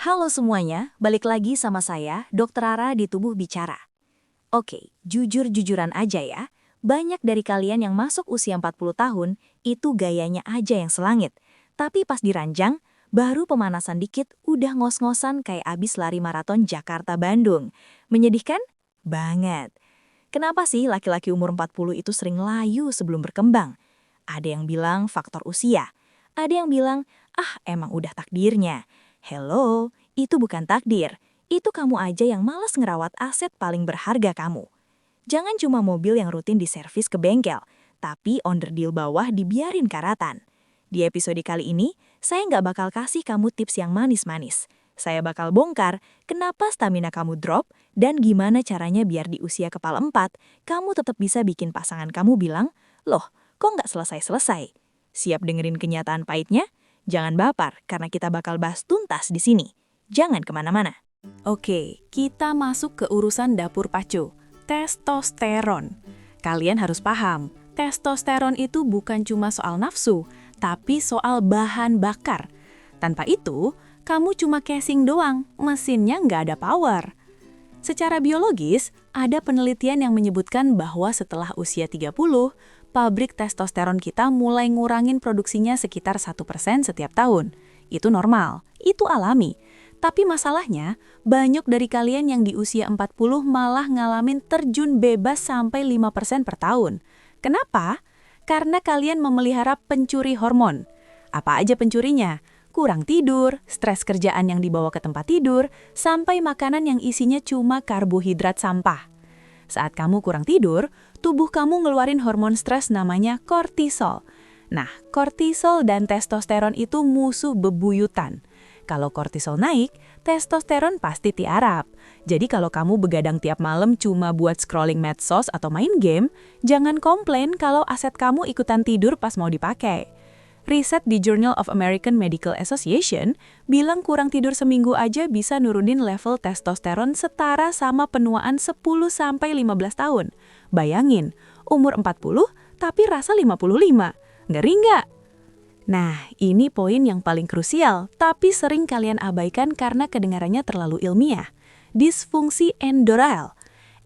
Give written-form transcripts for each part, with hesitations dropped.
Halo semuanya, balik lagi sama saya, Dr. Rara di Tubuh Bicara. Oke, jujur-jujuran aja ya, banyak dari kalian yang masuk usia 40 tahun, itu gayanya aja yang selangit. Tapi pas diranjang, baru pemanasan dikit udah ngos-ngosan kayak abis lari maraton Jakarta-Bandung. Menyedihkan? Banget. Kenapa sih laki-laki umur 40 itu sering layu sebelum berkembang? Ada yang bilang faktor usia, ada yang bilang, emang udah takdirnya. Hello, itu bukan takdir. Itu kamu aja yang malas ngerawat aset paling berharga kamu. Jangan cuma mobil yang rutin diservis ke bengkel, tapi onderdil bawah dibiarin karatan. Di episode kali ini, saya nggak bakal kasih kamu tips yang manis-manis. Saya bakal bongkar kenapa stamina kamu drop dan gimana caranya biar di usia kepala 4, kamu tetap bisa bikin pasangan kamu bilang, loh, kok nggak selesai-selesai? Siap dengerin kenyataan pahitnya? Jangan baper, karena kita bakal bahas tuntas di sini. Jangan kemana-mana. Oke, kita masuk ke urusan dapur pacu, testosteron. Kalian harus paham, testosteron itu bukan cuma soal nafsu, tapi soal bahan bakar. Tanpa itu, kamu cuma casing doang, mesinnya nggak ada power. Secara biologis, ada penelitian yang menyebutkan bahwa setelah usia 30, pabrik testosteron kita mulai ngurangin produksinya sekitar 1% setiap tahun. Itu normal, itu alami. Tapi masalahnya, banyak dari kalian yang di usia 40 malah ngalamin terjun bebas sampai 5% per tahun. Kenapa? Karena kalian memelihara pencuri hormon. Apa aja pencurinya? Kurang tidur, stres kerjaan yang dibawa ke tempat tidur, sampai makanan yang isinya cuma karbohidrat sampah. Saat kamu kurang tidur, tubuh kamu ngeluarin hormon stres namanya kortisol. Nah, kortisol dan testosteron itu musuh bebuyutan. Kalau kortisol naik, testosteron pasti tiarap. Jadi kalau kamu begadang tiap malam cuma buat scrolling medsos atau main game, jangan komplain kalau aset kamu ikutan tidur pas mau dipakai. Riset di Journal of American Medical Association bilang kurang tidur seminggu aja bisa nurunin level testosteron setara sama penuaan 10-15 tahun. Bayangin, umur 40 tapi rasa 55. Ngeri nggak? Nah, ini poin yang paling krusial, tapi sering kalian abaikan karena kedengarannya terlalu ilmiah. Disfungsi endotel.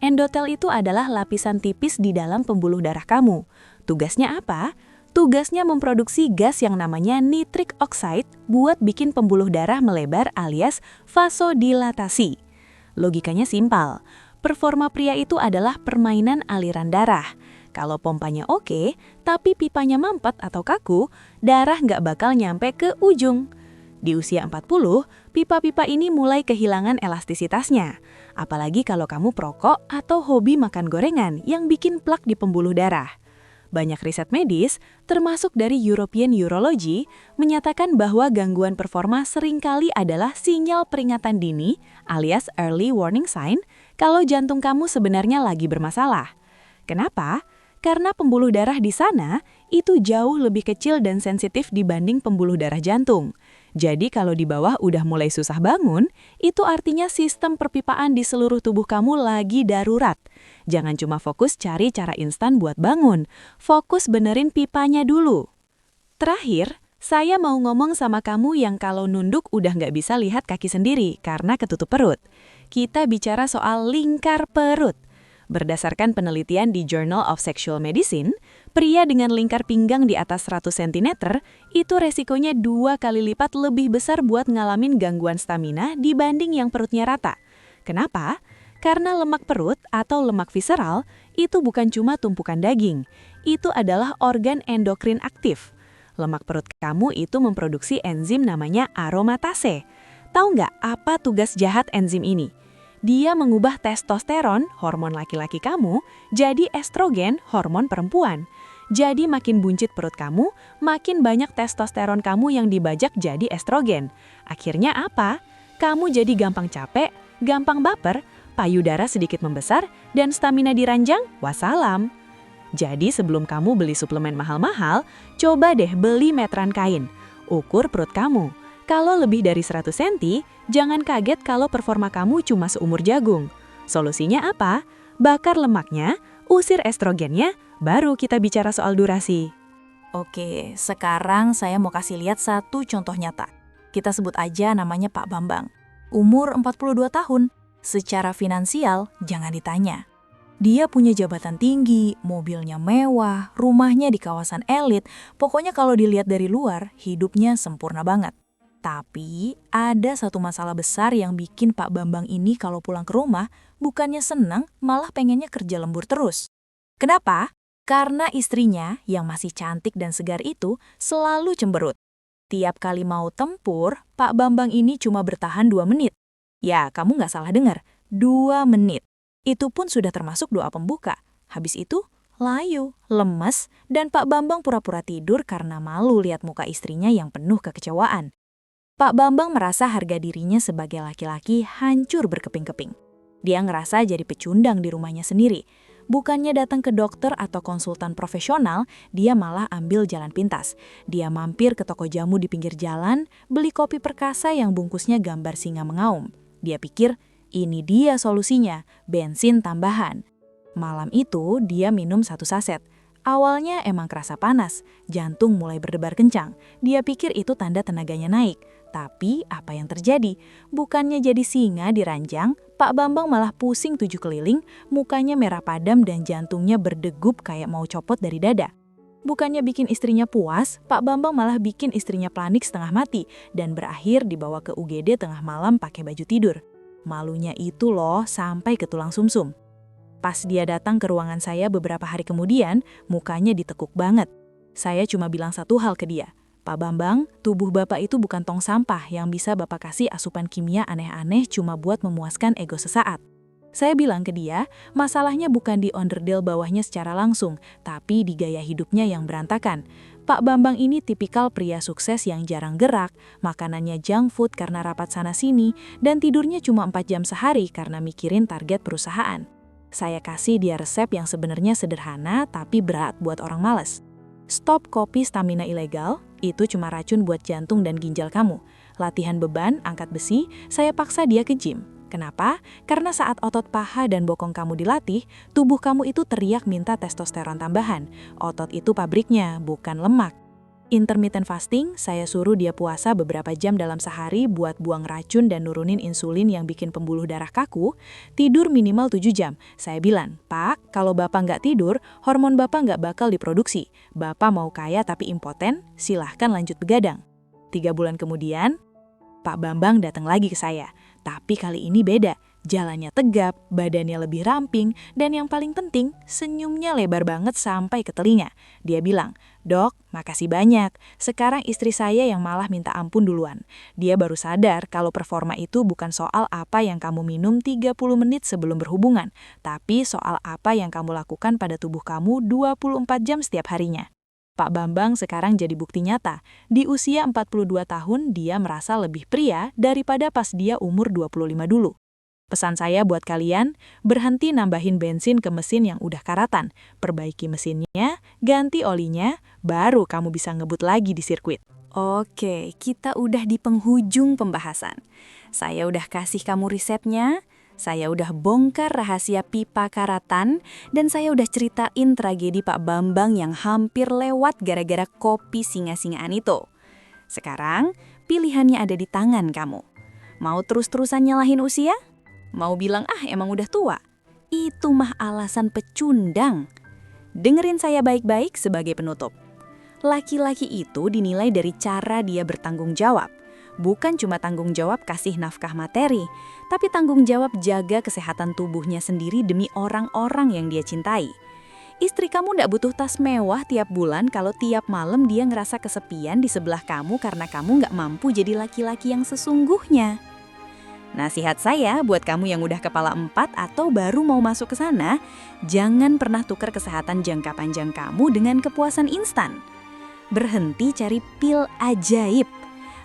Endotel itu adalah lapisan tipis di dalam pembuluh darah kamu. Tugasnya apa? Tugasnya memproduksi gas yang namanya nitric oxide buat bikin pembuluh darah melebar alias vasodilatasi. Logikanya simpel. Performa pria itu adalah permainan aliran darah. Kalau pompanya oke, tapi pipanya mampet atau kaku, darah nggak bakal nyampe ke ujung. Di usia 40, pipa-pipa ini mulai kehilangan elastisitasnya. Apalagi kalau kamu perokok atau hobi makan gorengan yang bikin plak di pembuluh darah. Banyak riset medis, termasuk dari European Urology, menyatakan bahwa gangguan performa seringkali adalah sinyal peringatan dini alias early warning sign kalau jantung kamu sebenarnya lagi bermasalah. Kenapa? Karena pembuluh darah di sana itu jauh lebih kecil dan sensitif dibanding pembuluh darah jantung. Jadi kalau di bawah udah mulai susah bangun, itu artinya sistem perpipaan di seluruh tubuh kamu lagi darurat. Jangan cuma fokus cari cara instan buat bangun, fokus benerin pipanya dulu. Terakhir, saya mau ngomong sama kamu yang kalau nunduk udah nggak bisa lihat kaki sendiri karena ketutup perut. Kita bicara soal lingkar perut. Berdasarkan penelitian di Journal of Sexual Medicine, pria dengan lingkar pinggang di atas 100 cm itu resikonya 2 kali lipat lebih besar buat ngalamin gangguan stamina dibanding yang perutnya rata. Kenapa? Karena lemak perut atau lemak visceral itu bukan cuma tumpukan daging, itu adalah organ endokrin aktif. Lemak perut kamu itu memproduksi enzim namanya aromatase. Tahu nggak apa tugas jahat enzim ini? Dia mengubah testosteron, hormon laki-laki kamu, jadi estrogen, hormon perempuan. Jadi makin buncit perut kamu, makin banyak testosteron kamu yang dibajak jadi estrogen. Akhirnya apa? Kamu jadi gampang capek, gampang baper, payudara sedikit membesar, dan stamina diranjang, wassalam. Jadi sebelum kamu beli suplemen mahal-mahal, coba deh beli meteran kain. Ukur perut kamu. Kalau lebih dari 100 cm, jangan kaget kalau performa kamu cuma seumur jagung. Solusinya apa? Bakar lemaknya, usir estrogennya, baru kita bicara soal durasi. Oke, sekarang saya mau kasih lihat satu contoh nyata. Kita sebut aja namanya Pak Bambang. Umur 42 tahun. Secara finansial, jangan ditanya. Dia punya jabatan tinggi, mobilnya mewah, rumahnya di kawasan elit. Pokoknya kalau dilihat dari luar, hidupnya sempurna banget. Tapi, ada satu masalah besar yang bikin Pak Bambang ini kalau pulang ke rumah, bukannya senang, malah pengennya kerja lembur terus. Kenapa? Karena istrinya, yang masih cantik dan segar itu, selalu cemberut. Tiap kali mau tempur, Pak Bambang ini cuma bertahan 2 menit. Ya, kamu nggak salah dengar, 2 menit. Itu pun sudah termasuk doa pembuka. Habis itu, layu, lemes, dan Pak Bambang pura-pura tidur karena malu lihat muka istrinya yang penuh kekecewaan. Pak Bambang merasa harga dirinya sebagai laki-laki hancur berkeping-keping. Dia ngerasa jadi pecundang di rumahnya sendiri. Bukannya datang ke dokter atau konsultan profesional, dia malah ambil jalan pintas. Dia mampir ke toko jamu di pinggir jalan, beli kopi perkasa yang bungkusnya gambar singa mengaum. Dia pikir, ini dia solusinya, bensin tambahan. Malam itu, dia minum 1 saset. Awalnya emang kerasa panas, jantung mulai berdebar kencang. Dia pikir itu tanda tenaganya naik. Tapi apa yang terjadi? Bukannya jadi singa di ranjang, Pak Bambang malah pusing 7 keliling, mukanya merah padam dan jantungnya berdegup kayak mau copot dari dada. Bukannya bikin istrinya puas, Pak Bambang malah bikin istrinya panik setengah mati dan berakhir dibawa ke UGD tengah malam pakai baju tidur. Malunya itu loh sampai ke tulang sumsum. Pas dia datang ke ruangan saya beberapa hari kemudian, mukanya ditekuk banget. Saya cuma bilang satu hal ke dia. Pak Bambang, tubuh Bapak itu bukan tong sampah yang bisa Bapak kasih asupan kimia aneh-aneh cuma buat memuaskan ego sesaat. Saya bilang ke dia, masalahnya bukan di onderdil bawahnya secara langsung, tapi di gaya hidupnya yang berantakan. Pak Bambang ini tipikal pria sukses yang jarang gerak, makanannya junk food karena rapat sana-sini, dan tidurnya cuma 4 jam sehari karena mikirin target perusahaan. Saya kasih dia resep yang sebenarnya sederhana tapi berat buat orang malas. Stop kopi stamina ilegal, itu cuma racun buat jantung dan ginjal kamu. Latihan beban, angkat besi, saya paksa dia ke gym. Kenapa? Karena saat otot paha dan bokong kamu dilatih, tubuh kamu itu teriak minta testosteron tambahan. Otot itu pabriknya, bukan lemak. Intermittent fasting, saya suruh dia puasa beberapa jam dalam sehari buat buang racun dan nurunin insulin yang bikin pembuluh darah kaku. Tidur minimal 7 jam. Saya bilang, Pak, kalau Bapak nggak tidur, hormon Bapak nggak bakal diproduksi. Bapak mau kaya tapi impoten, silahkan lanjut begadang. 3 bulan kemudian, Pak Bambang datang lagi ke saya. Tapi kali ini beda. Jalannya tegap, badannya lebih ramping, dan yang paling penting, senyumnya lebar banget sampai ke telinga. Dia bilang, Dok, makasih banyak. Sekarang istri saya yang malah minta ampun duluan. Dia baru sadar kalau performa itu bukan soal apa yang kamu minum 30 menit sebelum berhubungan, tapi soal apa yang kamu lakukan pada tubuh kamu 24 jam setiap harinya. Pak Bambang sekarang jadi bukti nyata. Di usia 42 tahun, dia merasa lebih pria daripada pas dia umur 25 dulu. Pesan saya buat kalian, berhenti nambahin bensin ke mesin yang udah karatan. Perbaiki mesinnya, ganti olinya, baru kamu bisa ngebut lagi di sirkuit. Oke, kita udah di penghujung pembahasan. Saya udah kasih kamu resepnya, saya udah bongkar rahasia pipa karatan, dan saya udah ceritain tragedi Pak Bambang yang hampir lewat gara-gara kopi singa-singaan itu. Sekarang, pilihannya ada di tangan kamu. Mau terus-terusan nyalahin usia? Mau bilang, emang udah tua? Itu mah alasan pecundang. Dengerin saya baik-baik sebagai penutup. Laki-laki itu dinilai dari cara dia bertanggung jawab. Bukan cuma tanggung jawab kasih nafkah materi, tapi tanggung jawab jaga kesehatan tubuhnya sendiri demi orang-orang yang dia cintai. Istri kamu nggak butuh tas mewah tiap bulan kalau tiap malam dia ngerasa kesepian di sebelah kamu karena kamu nggak mampu jadi laki-laki yang sesungguhnya. Nasihat saya buat kamu yang udah kepala 4 atau baru mau masuk ke sana, jangan pernah tukar kesehatan jangka panjang kamu dengan kepuasan instan. Berhenti cari pil ajaib.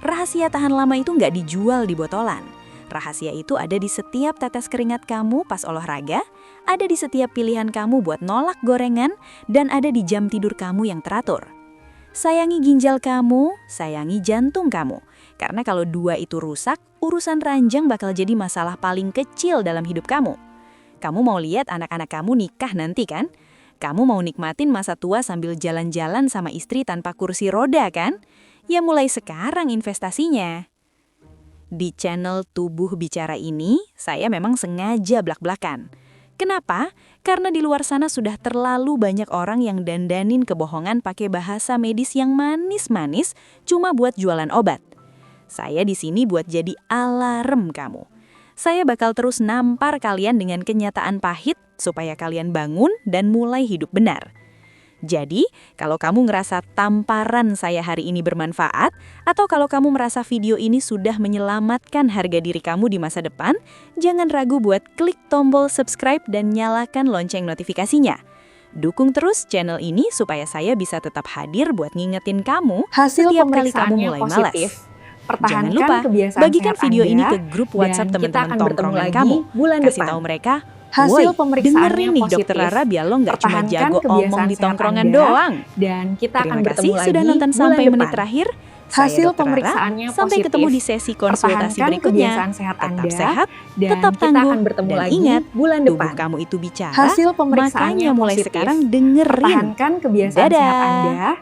Rahasia tahan lama itu nggak dijual di botolan. Rahasia itu ada di setiap tetes keringat kamu pas olahraga, ada di setiap pilihan kamu buat nolak gorengan, dan ada di jam tidur kamu yang teratur. Sayangi ginjal kamu, sayangi jantung kamu. Karena kalau 2 itu rusak, urusan ranjang bakal jadi masalah paling kecil dalam hidup kamu. Kamu mau lihat anak-anak kamu nikah nanti kan? Kamu mau nikmatin masa tua sambil jalan-jalan sama istri tanpa kursi roda kan? Ya mulai sekarang investasinya. Di channel Tubuh Bicara ini, saya memang sengaja blak-blakan. Kenapa? Karena di luar sana sudah terlalu banyak orang yang dandanin kebohongan pakai bahasa medis yang manis-manis cuma buat jualan obat. Saya di sini buat jadi alarm kamu. Saya bakal terus nampar kalian dengan kenyataan pahit supaya kalian bangun dan mulai hidup benar. Jadi, kalau kamu ngerasa tamparan saya hari ini bermanfaat, atau kalau kamu merasa video ini sudah menyelamatkan harga diri kamu di masa depan, jangan ragu buat klik tombol subscribe dan nyalakan lonceng notifikasinya. Dukung terus channel ini supaya saya bisa tetap hadir buat ngingetin kamu Hasil setiap kali kamu pemeriksaannya mulai positif. malas. Pertahankan Jangan lupa, kebiasaan bagikan sehat video Anda, ini ke grup WhatsApp dan kita teman-teman akan bertemu tongkrongan lagi kamu. bulan Kasih depan. tahu mereka, Hasil "Woi, pemeriksaannya dengerin nih positif. Dokter Rara biar lo nggak cuma Pertahankan jago omong kebiasaan di sehat tongkrongan Anda, doang." Dan kita akan Terima bertemu kasih lagi sudah nonton bulan sampai menit depan. terakhir. Hasil Saya Dokter Rara. pemeriksaannya Sampai positif. ketemu di sesi konsultasi Pertahankan berikutnya. kebiasaan sehat Tetap Anda, sehat, dan tetap kita tangguh, akan bertemu dan lagi ingat, bulan tubuh depan. kamu itu bicara, Hasil pemeriksaannya makanya mulai positif. sekarang dengerin. Pertahankan kebiasaan Dadah. sehat Anda,